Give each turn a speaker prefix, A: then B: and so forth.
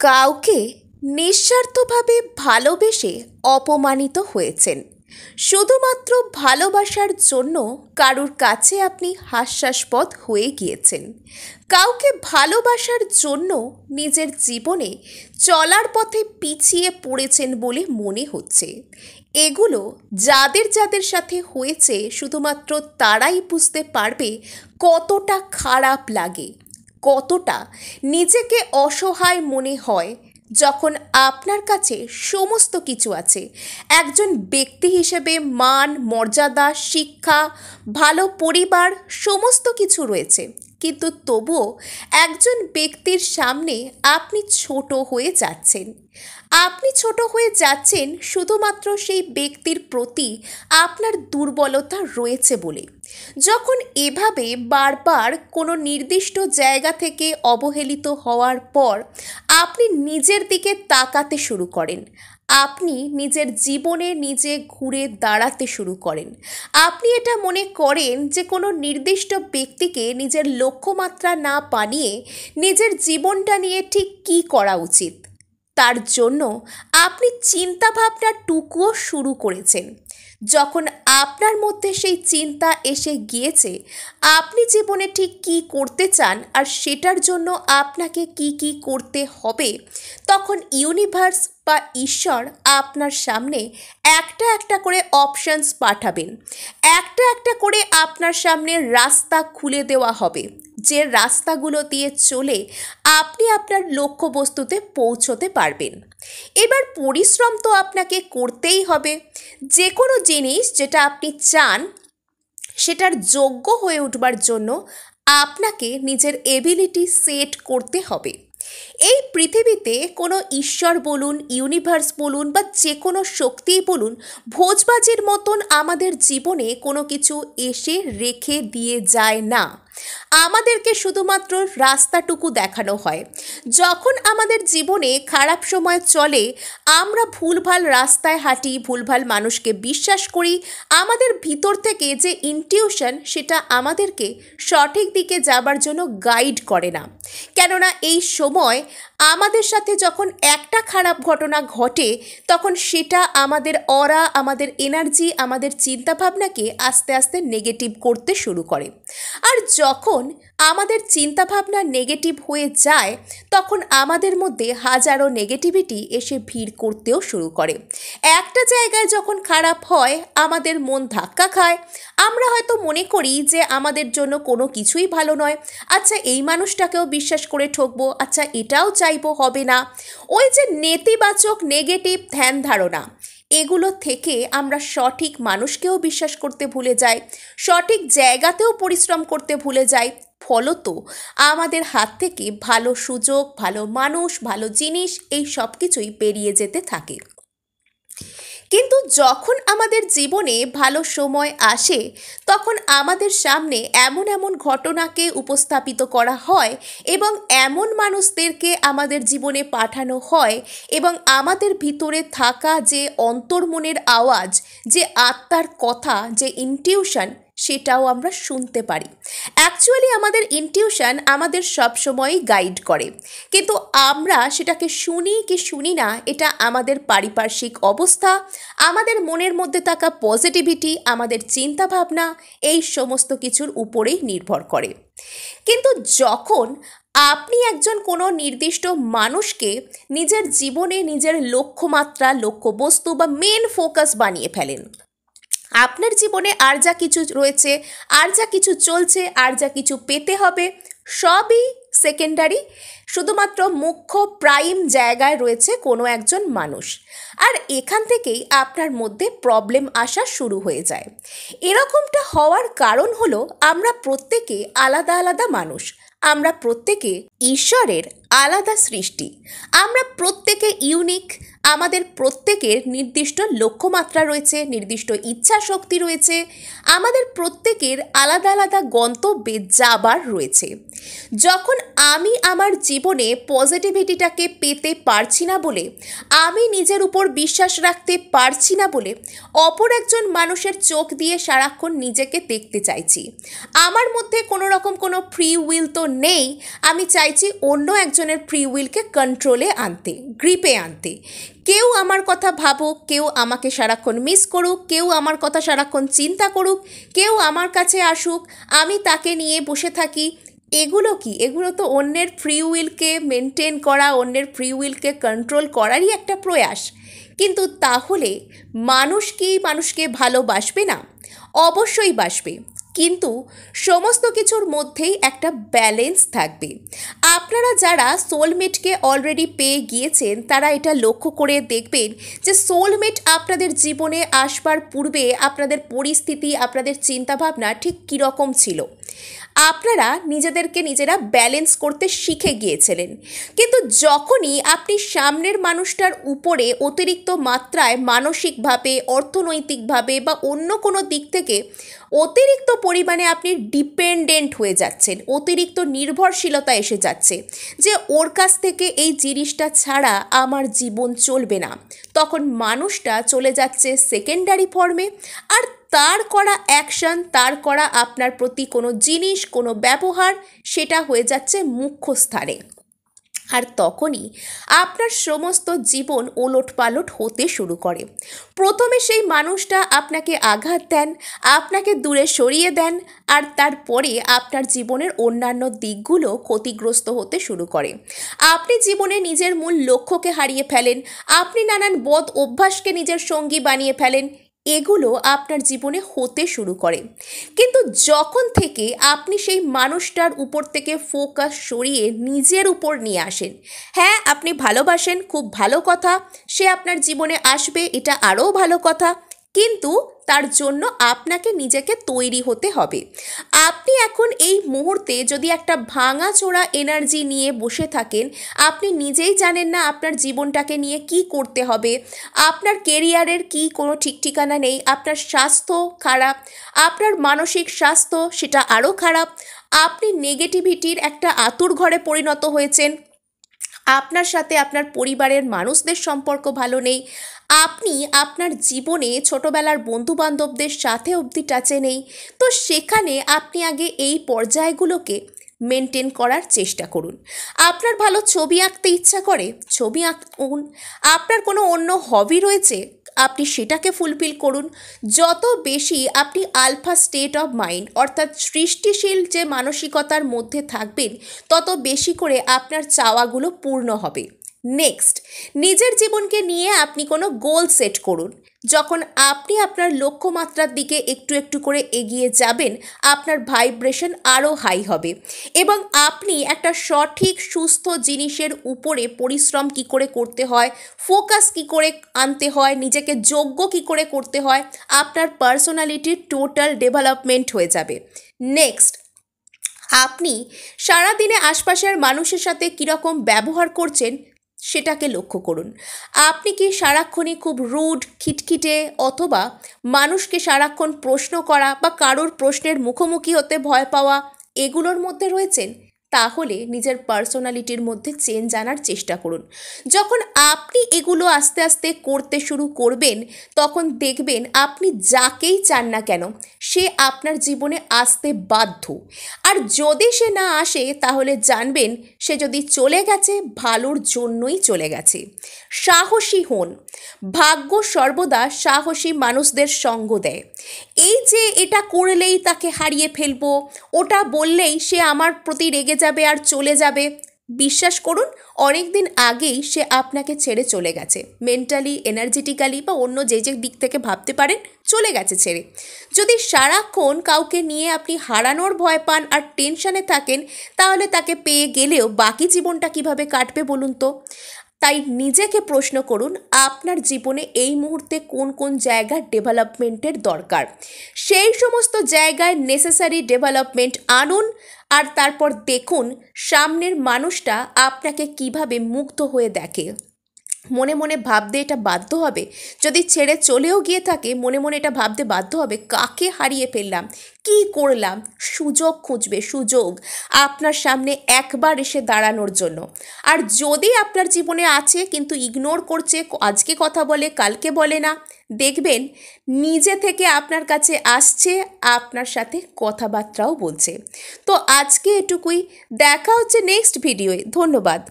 A: কাউকে নিঃস্বার্থভাবে ভালোবেসে অপমানিত হয়েছেন, শুধুমাত্র ভালোবাসার জন্য কারুর কাছে আপনি হাস্যাস্পদ হয়ে গিয়েছেন, কাউকে ভালোবাসার জন্য নিজের জীবনে চলার পথে পিছিয়ে পড়েছেন বলে মনে হচ্ছে। এগুলো যাদের যাদের সাথে হয়েছে শুধুমাত্র তারাই বুঝতে পারবে কতটা খারাপ লাগে, কতটা নিজেকে অসহায় মনে হয় যখন আপনার কাছে সমস্ত কিছু আছে। একজন ব্যক্তি হিসেবে মান, মর্যাদা, শিক্ষা, ভালো পরিবার সমস্ত কিছু রয়েছে, কিন্তু তবুও একজন ব্যক্তির সামনে আপনি ছোট হয়ে যাচ্ছেন। আপনি ছোট হয়ে যাচ্ছেন শুধুমাত্র সেই ব্যক্তির প্রতি আপনার দুর্বলতা রয়েছে বলে। যখন এভাবে বারবার কোনো নির্দিষ্ট জায়গা থেকে অবহেলিত হওয়ার পর আপনি নিজের দিকে তাকাতে শুরু করেন, আপনি নিজের জীবনে নিজে ঘুরে দাঁড়াতে শুরু করেন। আপনি এটা মনে করেন যে কোনো নির্দিষ্ট ব্যক্তিকে নিজের লক্ষ্যমাত্রা না বানিয়ে নিজের জীবনটা নিয়ে ঠিক কী করা উচিত, তার জন্য আপনি চিন্তাভাবনাটুকুও শুরু করেছেন। যখন আপনার মধ্যে সেই চিন্তা এসে গিয়েছে আপনি জীবনে ঠিক কী করতে চান আর সেটার জন্য আপনাকে কি কি করতে হবে, তখন ইউনিভার্স বা ঈশ্বর আপনার সামনে একটা একটা করে অপশানস পাঠাবেন, একটা একটা করে আপনার সামনে রাস্তা খুলে দেওয়া হবে, যে রাস্তাগুলো দিয়ে চলে আপনি আপনার লক্ষ্যবস্তুতে পৌঁছতে পারবেন। এবার পরিশ্রম তো আপনাকে করতেই হবে। যে কোনো জিনিস যেটা আপনি চান সেটার যোগ্য হয়ে উঠবার জন্য আপনাকে নিজের এবিলিটি সেট করতে হবে। এই পৃথিবীতে কোনো ঈশ্বর বলুন, ইউনিভার্স বলুন বা যে কোনো শক্তিই বলুন, ভোজবাজির মতন আমাদের জীবনে কোনো কিছু এসে রেখে দিয়ে যায় না। আমাদেরকে শুধুমাত্র রাস্তাটুকু দেখানো হয়। যখন আমাদের জীবনে খারাপ সময় চলে আমরা ভুলভাল রাস্তায় হাঁটি, ভুলভাল মানুষকে বিশ্বাস করি, আমাদের ভিতর থেকে যে ইনটিউশন সেটা আমাদেরকে সঠিক দিকে যাবার জন্য গাইড করে না। কেননা এই সময় আমাদের সাথে যখন একটা খারাপ ঘটনা ঘটে তখন সেটা আমাদের অরা, আমাদের এনার্জি, আমাদের চিন্তাভাবনাকে আস্তে আস্তে নেগেটিভ করতে শুরু করে। আর যখন আমাদের চিন্তাভাবনা নেগেটিভ হয়ে যায় তখন আমাদের মধ্যে হাজারো নেগেটিভিটি এসে ভিড় করতেও শুরু করে। একটা জায়গায় যখন খারাপ হয় আমাদের মন ধাক্কা খায়, আমরা হয়তো মনে করি যে আমাদের জন্য কোনো কিছুই ভালো নয়, আচ্ছা এই মানুষটাকেও বিশ্বাস করে ঠকবো, আচ্ছা এটাও চাইবো, হবে না। ওই যে নেতিবাচক নেগেটিভ ধ্যান ধারণা, এগুলো থেকে আমরা সঠিক মানুষকেও বিশ্বাস করতে ভুলে যাই, সঠিক জায়গাতেও পরিশ্রম করতে ভুলে যাই। ফলত আমাদের হাত থেকে ভালো সুযোগ, ভালো মানুষ, ভালো জিনিস এই সব কিছুই বেরিয়ে যেতে থাকে। কিন্তু যখন আমাদের জীবনে ভালো সময় আসে তখন আমাদের সামনে এমন এমন ঘটনাকে উপস্থাপিত করা হয় এবং এমন মানুষদেরকে আমাদের জীবনে পাঠানো হয় এবং আমাদের ভিতরে থাকা যে অন্তর্মনের আওয়াজ, যে আত্মার কথা, যে ইনটিউশন, সেটাও আমরা শুনতে পারি। অ্যাকচুয়ালি আমাদের ইনটিউশন আমাদের সবসময়ই গাইড করে, কিন্তু আমরা সেটাকে শুনি কি শুনি না এটা আমাদের পারিপার্শ্বিক অবস্থা, আমাদের মনের মধ্যে থাকা পজিটিভিটি, আমাদের চিন্তাভাবনা এই সমস্ত কিছুর উপরেই নির্ভর করে। কিন্তু যখন আপনি একজন কোনো নির্দিষ্ট মানুষকে নিজের জীবনে নিজের লক্ষ্যমাত্রা, লক্ষ্যবস্তু বা মেন ফোকাস বানিয়ে ফেলেন, আপনার জীবনে আর যা কিছু রয়েছে, আর যা কিছু চলছে, আর যা কিছু পেতে হবে সবই সেকেন্ডারি, শুধুমাত্র মুখ্য প্রাইম জায়গায় রয়েছে কোনো একজন মানুষ। আর এখান থেকেই আপনার মধ্যে প্রবলেম আসা শুরু হয়ে যায়। এরকমটা হওয়ার কারণ হলো আমরা প্রত্যেকে আলাদা আলাদা মানুষ, আমরা প্রত্যেকে ঈশ্বরের আলাদা সৃষ্টি, আমরা প্রত্যেকে ইউনিক, আমাদের প্রত্যেকের নির্দিষ্ট লক্ষ্যমাত্রা রয়েছে, নির্দিষ্ট ইচ্ছা শক্তি রয়েছে, আমাদের প্রত্যেকের আলাদা আলাদা গন্তব্যে যাবার রয়েছে। যখন আমি আমার জীবনে পজিটিভিটিটাকে পেতে পারছি না বলে, আমি নিজের উপর বিশ্বাস রাখতে পারছি না বলে অপর একজন মানুষের চোখ দিয়ে সারাক্ষণ নিজেকে দেখতে চাইছি, আমার মধ্যে কোনো রকম কোনো ফ্রি উইল তো নেই, আমি চাইছি অন্য একজনের ফ্রি উইলকে কন্ট্রোলে আনতে, গ্রিপে আনতে। কেউ আমার কথা ভাবুক, কেউ আমাকে সারাক্ষণ মিস করুক, কেউ আমার কথা সারাক্ষণ চিন্তা করুক, কেউ আমার কাছে আসুক, আমি তাকে নিয়ে বসে থাকি। এগুলো কি? এগুলো তো অন্যের ফ্রি উইলকে মেনটেন করা, অন্যের ফ্রি উইলকে কন্ট্রোল করারই একটা প্রয়াস। কিন্তু তাহলে মানুষ কি মানুষকে ভালোবাসবে না? অবশ্যই বাসবে, কিন্তু সমস্ত কিছুর মধ্যেই একটা ব্যালেন্স থাকবে। আপনারা যারা সোলমেটকে অলরেডি পেয়ে গিয়েছেন তারা এটা লক্ষ্য করে দেখবেন যে সোলমেট আপনাদের জীবনে আসবার পূর্বে আপনাদের পরিস্থিতি, আপনাদের চিন্তাভাবনা ঠিক কীরকম ছিল। আপনারা নিজেদেরকে নিজেরা ব্যালেন্স করতে শিখে গিয়েছিলেন, কিন্তু যখনই আপনি সামনের মানুষটার উপরে অতিরিক্ত মাত্রায় মানসিকভাবে, অর্থনৈতিকভাবে বা অন্য কোনো দিক থেকে অতিরিক্ত পরিমাণে আপনি ডিপেন্ডেন্ট হয়ে যাচ্ছেন, অতিরিক্ত নির্ভরশীলতা এসে যাচ্ছে যে ওর কাছ থেকে এই জিনিসটা ছাড়া আমার জীবন চলবে না, তখন মানুষটা চলে যাচ্ছে সেকেন্ডারি ফর্মে, আর তার করা অ্যাকশন, তার করা আপনার প্রতি কোনো জিনিস, কোনো ব্যবহার, সেটা হয়ে যাচ্ছে মুখ্য স্থানে। আর তখনই আপনার সমস্ত জীবন ওলটপালট হতে শুরু করে। প্রথমে সেই মানুষটা আপনাকে আঘাত দেন, আপনাকে দূরে সরিয়ে দেন, আর তারপরে আপনার জীবনের অন্যান্য দিকগুলো ক্ষতিগ্রস্ত হতে শুরু করে। আপনি জীবনে নিজের মূল লক্ষ্যকে হারিয়ে ফেলেন, আপনি নানান বদ অভ্যাসকে নিজের সঙ্গী বানিয়ে ফেলেন, এগুলো আপনার জীবনে হতে শুরু করে। কিন্তু যখন থেকে আপনি সেই মানুষটার উপর থেকে ফোকাস সরিয়ে নিজের উপর নিয়ে আসেন, হ্যাঁ আপনি ভালোবাসেন, খুব ভালো কথা, সে আপনার জীবনে আসবে, এটা আরও ভালো কথা, কিন্তু তার জন্য আপনাকে নিজেকে তৈরি হতে হবে। আপনি এখন এই মুহূর্তে যদি একটা ভাঙাচোরা এনার্জি নিয়ে বসে থাকেন, আপনি নিজেই জানেন না আপনার জীবনটাকে নিয়ে কি করতে হবে, আপনার কেরিয়ারের কি কোনো ঠিক ঠিকানা নেই, আপনার স্বাস্থ্য খারাপ, আপনার মানসিক স্বাস্থ্য সেটা আরও খারাপ, আপনি নেগেটিভিটির একটা আঁতুড় ঘরে পরিণত হয়েছেন, আপনার সাথে আপনার পরিবারের মানুষদের সম্পর্ক ভালো নেই, আপনি আপনার জীবনে ছোটবেলার বন্ধুবান্ধবদের সাথে অবধি টাচে নেই, তো সেখানে আপনি আগে এই পর্যায়গুলোকে মেনটেন করার চেষ্টা করুন। আপনার ভালো ছবি আঁকতে ইচ্ছা করে, ছবি আঁকুন। আপনার কোনো অন্য হবি রয়েছে, আপনি সেটাকে ফুলফিল করুন। যত বেশি আপনি আলফা স্টেট অফ মাইন্ড অর্থাৎ সৃষ্টিশীল যে মানসিকতার মধ্যে থাকবেন, তত বেশি করে আপনার চাওয়াগুলো পূর্ণ হবে। নেক্সট, নিজের জীবনকে নিয়ে আপনি কোনো গোল সেট করুন। যখন আপনি আপনার লক্ষ্যমাত্রার দিকে একটু একটু করে এগিয়ে যাবেন, আপনার ভাইব্রেশন আরও হাই হবে এবং আপনি একটা সঠিক সুস্থ জিনিসের উপরে পরিশ্রম কি করে করতে হয়, ফোকাস কি করে আনতে হয়, নিজেকে যোগ্য কি করে করতে হয়, আপনার পার্সোনালিটির টোটাল ডেভেলপমেন্ট হয়ে যাবে। নেক্সট, আপনি সারাদিনে আশপাশের মানুষের সাথে কীরকম ব্যবহার করছেন সেটাকে লক্ষ্য করুন। আপনি কি সারাক্ষণই খুব রুড, খিটখিটে, অথবা মানুষকে সারাক্ষণ প্রশ্ন করা বা কারোর প্রশ্নের মুখোমুখি হতে ভয় পাওয়া, এগুলোর মধ্যে রয়েছেন? তাহলে নিজের পার্সোনালিটির মধ্যে চেঞ্জ আনার চেষ্টা করুন। যখন আপনি এগুলো আস্তে আস্তে করতে শুরু করবেন, তখন দেখবেন আপনি যাকেই চান না কেন সে আপনার জীবনে আসতে বাধ্য। আর যদি সে না আসে তাহলে জানবেন সে যদি চলে গেছে ভালোর জন্যই চলে গেছে। সাহসী হন, ভাগ্য সর্বদা সাহসী মানুষদের সঙ্গ দেয়। এই যে এটা করলেই তাকে হারিয়ে ফেলবো, ওটা বললেই সে আমার প্রতি রেগে যাবে আর চলে যাবে, বিশ্বাস করুন অনেক দিন আগেই সে আপনাকে ছেড়ে চলে গেছে। মেন্টালি, এনার্জেটিক্যালি বা অন্য যে যে দিক থেকে ভাবতে পারেন, চলে গেছে ছেড়ে। যদি সারাক্ষণ কাউকে নিয়ে আপনি হারানোর ভয় পান আর টেনশনে থাকেন, তাহলে তাকে পেয়ে গেলেও বাকি জীবনটা কিভাবে কাটবে বলুন তো? তাই নিজেকে প্রশ্ন করুন, আপনার জীবনে এই মুহূর্তে কোন কোন জায়গার ডেভেলপমেন্টের দরকার, সেই সমস্ত জায়গায় নেসেসারি ডেভেলপমেন্ট আনুন। আর তারপর দেখুন সামনের মানুষটা আপনাকে কিভাবে মুগ্ধ হয়ে দেখে। মনে মনে ভাবতে এটা বাধ্য হবে, যদি ছেড়ে চলেও গিয়ে থাকে মনে মনে এটা ভাবতে বাধ্য হবে কাকে হারিয়ে ফেললাম, কি করলাম। সুযোগ খুঁজবে, সুযোগ আপনার সামনে একবার এসে দাঁড়ানোর জন্য। আর যদি আপনার জীবনে আছে কিন্তু ইগনোর করছে, আজকে কথা বলে কালকে বলে না, দেখবেন নিজে থেকে আপনার কাছে আসছে, আপনার সাথে কথাবার্তাও বলছে। তো আজকে এটুকুই, দেখা হচ্ছে নেক্সট ভিডিওয়ে। ধন্যবাদ।